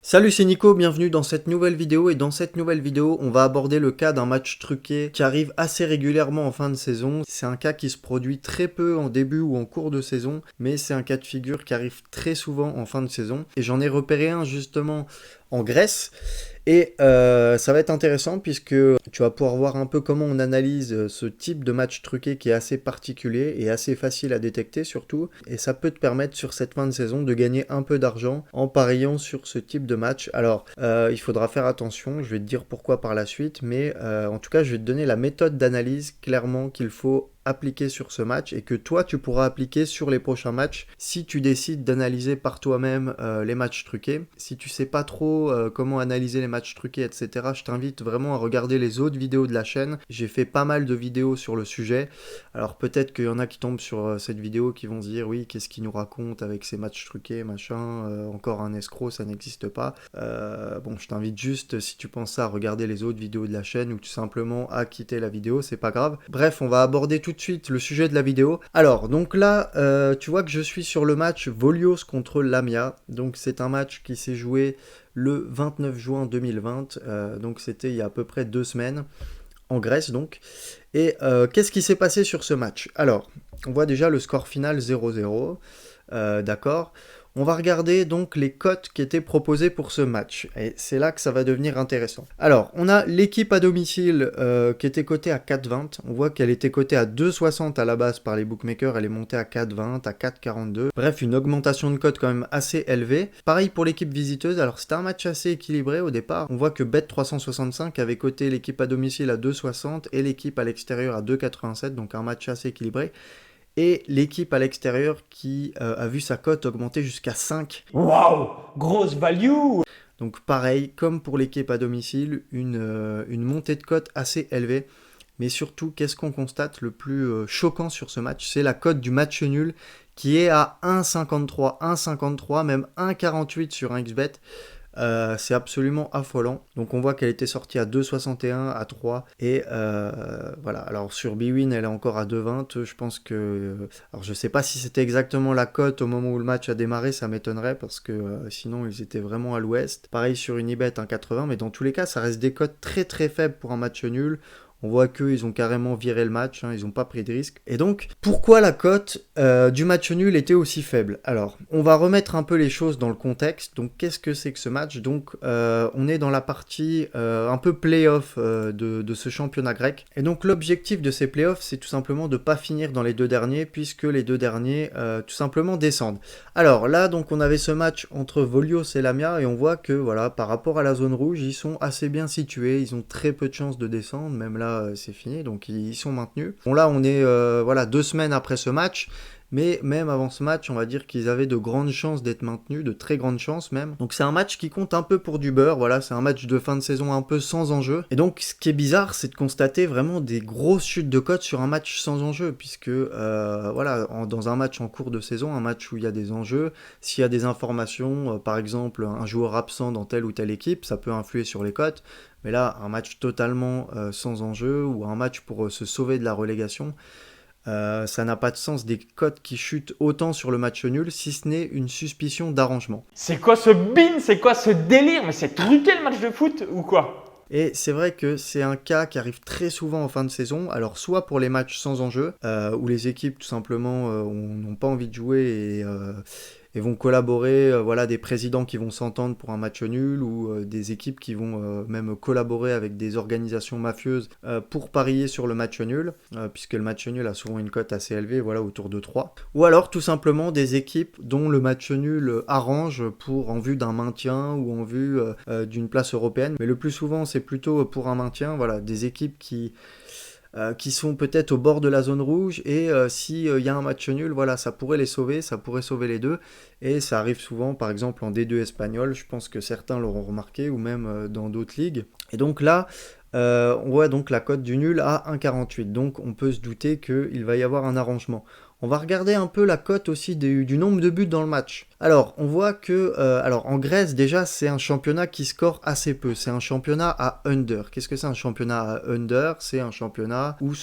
Salut, c'est Nico, bienvenue dans cette nouvelle vidéo et dans cette nouvelle vidéo on va aborder le cas d'un match truqué qui arrive assez régulièrement en fin de saison. C'est un cas qui se produit très peu en début ou en cours de saison, mais c'est un cas de figure qui arrive très souvent en fin de saison et j'en ai repéré un justement en Grèce. Et ça va être intéressant puisque tu vas pouvoir voir un peu comment on analyse ce type de match truqué qui est assez particulier et assez facile à détecter surtout. Et ça peut te permettre sur cette fin de saison de gagner un peu d'argent en pariant sur ce type de match. Alors il faudra faire attention, je vais te dire pourquoi par la suite, mais en tout cas je vais te donner la méthode d'analyse clairement qu'il faut appliquer sur ce match et que toi tu pourras appliquer sur les prochains matchs si tu décides d'analyser par toi-même les matchs truqués. Si tu sais pas trop comment analyser les matchs truqués, etc., je t'invite vraiment à regarder les autres vidéos de la chaîne. J'ai fait pas mal de vidéos sur le sujet. Alors peut-être qu'il y en a qui tombent sur cette vidéo qui vont se dire oui, qu'est-ce qu'il nous raconte avec ces matchs truqués, machin, encore un escroc, ça n'existe pas. Bon, je t'invite juste, si tu penses ça, à regarder les autres vidéos de la chaîne ou tout simplement à quitter la vidéo, c'est pas grave. Bref, on va aborder tout de suite le sujet de la vidéo. Alors, donc là, tu vois que je suis sur le match Volios contre Lamia. Donc c'est un match qui s'est joué le 29 juin 2020. Donc c'était il y a à peu près 2 semaines, en Grèce donc. Et qu'est-ce qui s'est passé sur ce match? Alors, on voit déjà le score final 0-0. D'accord. On va regarder donc les cotes qui étaient proposées pour ce match. Et c'est là que ça va devenir intéressant. Alors, on a l'équipe à domicile qui était cotée à 4,20. On voit qu'elle était cotée à 2,60 à la base par les bookmakers. Elle est montée à 4,20, à 4,42. Bref, une augmentation de cote quand même assez élevée. Pareil pour l'équipe visiteuse. Alors, c'était un match assez équilibré au départ. On voit que Bet365 avait coté l'équipe à domicile à 2,60 et l'équipe à l'extérieur à 2,87. Donc, un match assez équilibré. Et l'équipe à l'extérieur qui a vu sa cote augmenter jusqu'à 5. Waouh, grosse value! Donc pareil, comme pour l'équipe à domicile, une montée de cote assez élevée. Mais surtout, qu'est-ce qu'on constate le plus choquant sur ce match? C'est la cote du match nul qui est à 1,53, 1,53, même 1,48 sur un XBet. C'est absolument affolant. Donc on voit qu'elle était sortie à 2,61, à 3. Et voilà. Alors sur Bwin, elle est encore à 2,20. Je pense que... Alors je sais pas si c'était exactement la cote au moment où le match a démarré, ça m'étonnerait parce que sinon ils étaient vraiment à l'ouest. Pareil sur Unibet, 1,80. Mais dans tous les cas, ça reste des cotes très très faibles pour un match nul. On voit qu'ils ont carrément viré le match, hein, ils n'ont pas pris de risque. Et donc, pourquoi la cote du match nul était aussi faible? Alors, on va remettre un peu les choses dans le contexte. Donc, qu'est-ce que c'est que ce match? Donc, on est dans la partie un peu play-off de ce championnat grec. Et donc, l'objectif de ces play-offs, c'est tout simplement de ne pas finir dans les deux derniers, puisque les deux derniers, tout simplement, descendent. Alors, là, donc, on avait ce match entre Volios et Lamia, et on voit que, voilà, par rapport à la zone rouge, ils sont assez bien situés. Ils ont très peu de chances de descendre, même là, c'est fini, donc ils sont maintenus. Bon là on est voilà 2 semaines après ce match, mais même avant ce match on va dire qu'ils avaient de grandes chances d'être maintenus, de très grandes chances même. Donc c'est un match qui compte un peu pour du beurre, voilà, c'est un match de fin de saison un peu sans enjeu. Et donc ce qui est bizarre c'est de constater vraiment des grosses chutes de cote sur un match sans enjeu, puisque voilà, dans un match en cours de saison, un match où il y a des enjeux, s'il y a des informations, par exemple un joueur absent dans telle ou telle équipe, ça peut influer sur les cotes. Mais là, un match totalement sans enjeu ou un match pour se sauver de la relégation, ça n'a pas de sens des cotes qui chutent autant sur le match nul, si ce n'est une suspicion d'arrangement. C'est quoi ce bin? C'est quoi ce délire? Mais c'est truqué le match de foot ou quoi? Et c'est vrai que c'est un cas qui arrive très souvent en fin de saison, alors soit pour les matchs sans enjeu, où les équipes tout simplement n'ont pas envie de jouer et vont collaborer, voilà, des présidents qui vont s'entendre pour un match nul ou des équipes qui vont même collaborer avec des organisations mafieuses pour parier sur le match nul, puisque le match nul a souvent une cote assez élevée, voilà, autour de 3. Ou alors tout simplement des équipes dont le match nul arrange en vue d'un maintien ou en vue d'une place européenne, mais le plus souvent c'est plutôt pour un maintien, voilà, des équipes qui sont peut-être au bord de la zone rouge et si y a un match nul, voilà, ça pourrait les sauver, ça pourrait sauver les deux et ça arrive souvent, par exemple en D2 espagnol, je pense que certains l'auront remarqué ou même dans d'autres ligues. Et donc là, on voit donc la cote du nul à 1,48, donc on peut se douter qu'il va y avoir un arrangement. On va regarder un peu la cote aussi du nombre de buts dans le match. Alors, on voit que en Grèce, déjà, c'est un championnat qui score assez peu. C'est un championnat à under. Qu'est-ce que c'est un championnat à under? C'est un championnat où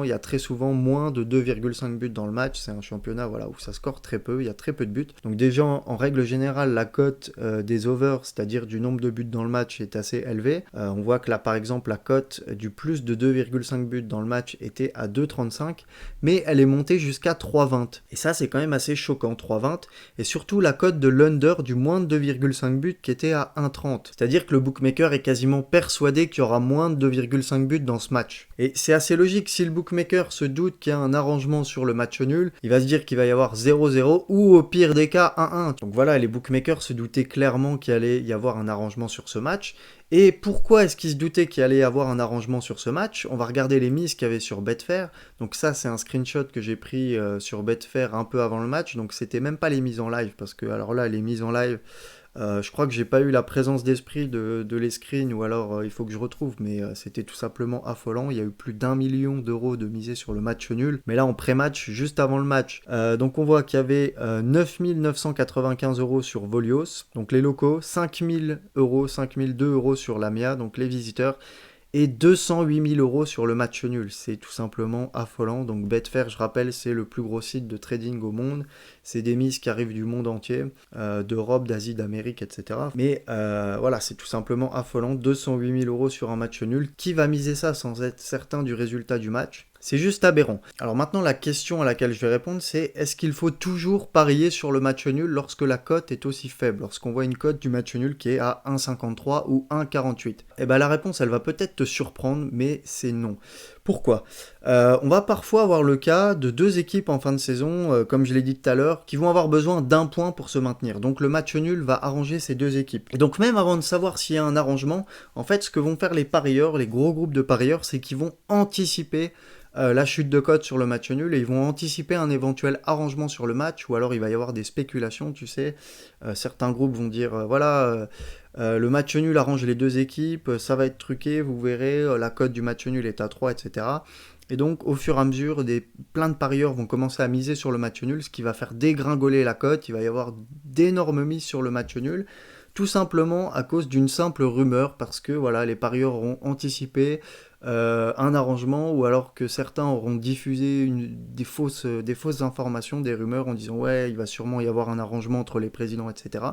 il y a très souvent moins de 2,5 buts dans le match. C'est un championnat où ça score très peu, il y a très peu de buts. Donc déjà, en règle générale, la cote des overs, c'est-à-dire du nombre de buts dans le match, est assez élevée. On voit que là, par exemple, la cote du plus de 2,5 buts dans le match était à 2,35, mais elle est montée jusqu'à 3,20. Et ça, c'est quand même assez choquant, 3,20. Et surtout, la cote de l'under du moins de 2,5 buts qui était à 1,30. C'est-à-dire que le bookmaker est quasiment persuadé qu'il y aura moins de 2,5 buts dans ce match. Et c'est assez logique, si le bookmaker se doute qu'il y a un arrangement sur le match nul, il va se dire qu'il va y avoir 0-0 ou au pire des cas 1-1. Donc voilà, les bookmakers se doutaient clairement qu'il allait y avoir un arrangement sur ce match. Et pourquoi est-ce qu'ils se doutaient qu'il allait y avoir un arrangement sur ce match? On va regarder les mises qu'il y avait sur Betfair. Donc ça, c'est un screenshot que j'ai pris sur Betfair un peu avant le match. Donc c'était même pas les mises en live, parce que alors là, les mises en live, je crois que j'ai pas eu la présence d'esprit de les screens, ou alors il faut que je retrouve, mais c'était tout simplement affolant. Il y a eu plus d'1 million d'euros de misés sur le match nul, mais là en pré-match, juste avant le match. Donc on voit qu'il y avait 9 995 euros sur Volios, donc les locaux, 5 000 euros, 5 002 euros sur Lamia, donc les visiteurs, et 208 000 euros sur le match nul. C'est tout simplement affolant. Donc Betfair, je rappelle, c'est le plus gros site de trading au monde. C'est des mises qui arrivent du monde entier, d'Europe, d'Asie, d'Amérique, etc. Mais voilà, c'est tout simplement affolant. 208 000 euros sur un match nul. Qui va miser ça sans être certain du résultat du match? C'est juste aberrant. Alors maintenant, la question à laquelle je vais répondre, c'est est-ce qu'il faut toujours parier sur le match nul lorsque la cote est aussi faible, lorsqu'on voit une cote du match nul qui est à 1,53 ou 1,48? Eh bien la réponse, elle va peut-être te surprendre, mais c'est non. Pourquoi? On va parfois avoir le cas de deux équipes en fin de saison, comme je l'ai dit tout à l'heure, qui vont avoir besoin d'un point pour se maintenir. Donc le match nul va arranger ces deux équipes. Et donc même avant de savoir s'il y a un arrangement, en fait, ce que vont faire les parieurs, les gros groupes de parieurs, c'est qu'ils vont anticiper la chute de cote sur le match nul, et ils vont anticiper un éventuel arrangement sur le match, ou alors il va y avoir des spéculations, tu sais. Certains groupes vont dire le match nul arrange les deux équipes, ça va être truqué, vous verrez, la cote du match nul est à 3, etc. Et donc au fur et à mesure, plein de parieurs vont commencer à miser sur le match nul, ce qui va faire dégringoler la cote. Il va y avoir d'énormes mises sur le match nul, tout simplement à cause d'une simple rumeur, parce que voilà, les parieurs auront anticipé un arrangement, ou alors que certains auront diffusé des fausses informations, des rumeurs en disant ouais, il va sûrement y avoir un arrangement entre les présidents, etc.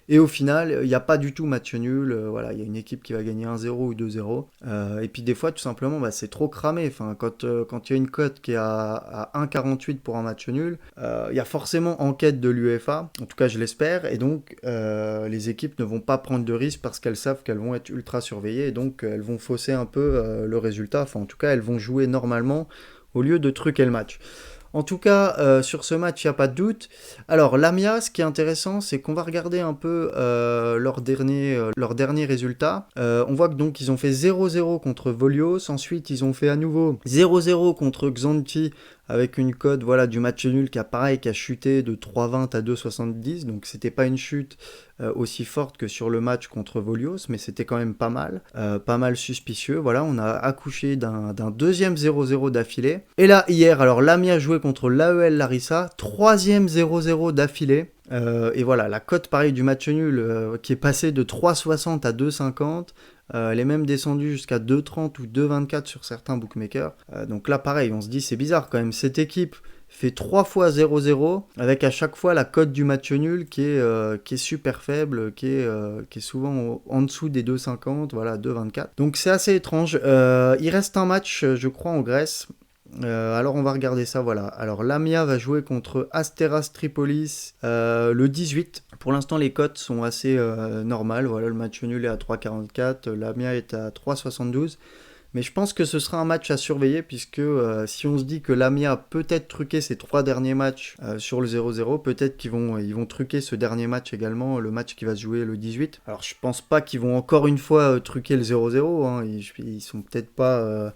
Et au final, il n'y a pas du tout match nul. Voilà, il y a une équipe qui va gagner 1-0 ou 2-0. Et puis des fois, tout simplement, c'est trop cramé. Enfin, quand il y a une cote qui est à 1,48 pour un match nul, il y a forcément enquête de l'UEFA. En tout cas, je l'espère. Et donc, les équipes ne vont pas prendre de risques parce qu'elles savent qu'elles vont être ultra surveillées. Et donc, elles vont fausser un peu le résultat. Enfin, en tout cas, elles vont jouer normalement au lieu de truquer le match. En tout cas, sur ce match, il n'y a pas de doute. Alors, Lamia, ce qui est intéressant, c'est qu'on va regarder un peu leurs derniers résultats. On voit que donc ils ont fait 0-0 contre Volios. Ensuite, ils ont fait à nouveau 0-0 contre Xanthi, avec une cote du match nul qui a chuté de 3,20 à 2,70. Donc, c'était pas une chute aussi forte que sur le match contre Volios, mais c'était quand même pas mal suspicieux. Voilà, on a accouché d'un deuxième 0-0 d'affilée. Et là, hier, alors Lamia jouait contre l'AEL Larissa, troisième 0-0 d'affilée. Et voilà, la cote pareil du match nul qui est passée de 3,60 à 2,50. Elle est même descendue jusqu'à 2,30 ou 2,24 sur certains bookmakers. Donc là, pareil, on se dit c'est bizarre quand même. Cette équipe fait 3 fois 0-0, avec à chaque fois la cote du match nul qui est super faible, qui est souvent en dessous des 2,50, voilà, 2,24. Donc c'est assez étrange. Il reste un match, je crois, en Grèce. Alors on va regarder ça, voilà. Alors Lamia va jouer contre Asteras Tripolis le 18. Pour l'instant les cotes sont assez normales, voilà, le match nul est à 3,44, Lamia est à 3,72. Mais je pense que ce sera un match à surveiller, puisque si on se dit que Lamia a peut-être truqué ses 3 derniers matchs sur le 0-0, peut-être qu'ils vont truquer ce dernier match également, le match qui va se jouer le 18. Alors je pense pas qu'ils vont encore une fois truquer le 0-0, hein. Ils sont peut-être pas...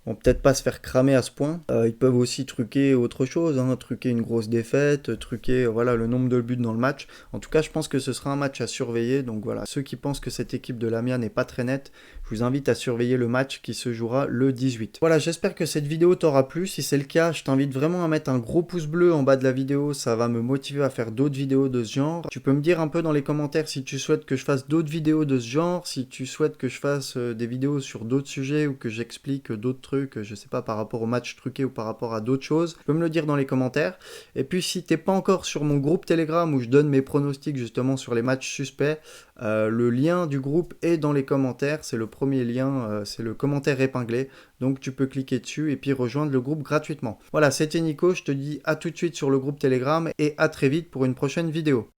vont peut-être pas se faire cramer à ce point. Ils peuvent aussi truquer autre chose, hein, truquer une grosse défaite, truquer voilà, le nombre de buts dans le match. En tout cas, je pense que ce sera un match à surveiller. Donc voilà, ceux qui pensent que cette équipe de Lamia n'est pas très nette, je vous invite à surveiller le match qui se jouera le 18. Voilà, j'espère que cette vidéo t'aura plu. Si c'est le cas, je t'invite vraiment à mettre un gros pouce bleu en bas de la vidéo. Ça va me motiver à faire d'autres vidéos de ce genre. Tu peux me dire un peu dans les commentaires si tu souhaites que je fasse d'autres vidéos de ce genre, si tu souhaites que je fasse des vidéos sur d'autres sujets ou que j'explique d'autres trucs, je sais pas, par rapport au match truqué ou par rapport à d'autres choses. Tu peux me le dire dans les commentaires. Et puis si t'es pas encore sur mon groupe Telegram où je donne mes pronostics justement sur les matchs suspects, le lien du groupe est dans les commentaires. C'est le premier lien, c'est le commentaire épinglé. Donc tu peux cliquer dessus et puis rejoindre le groupe gratuitement. Voilà, c'était Nico, je te dis à tout de suite sur le groupe Telegram et à très vite pour une prochaine vidéo.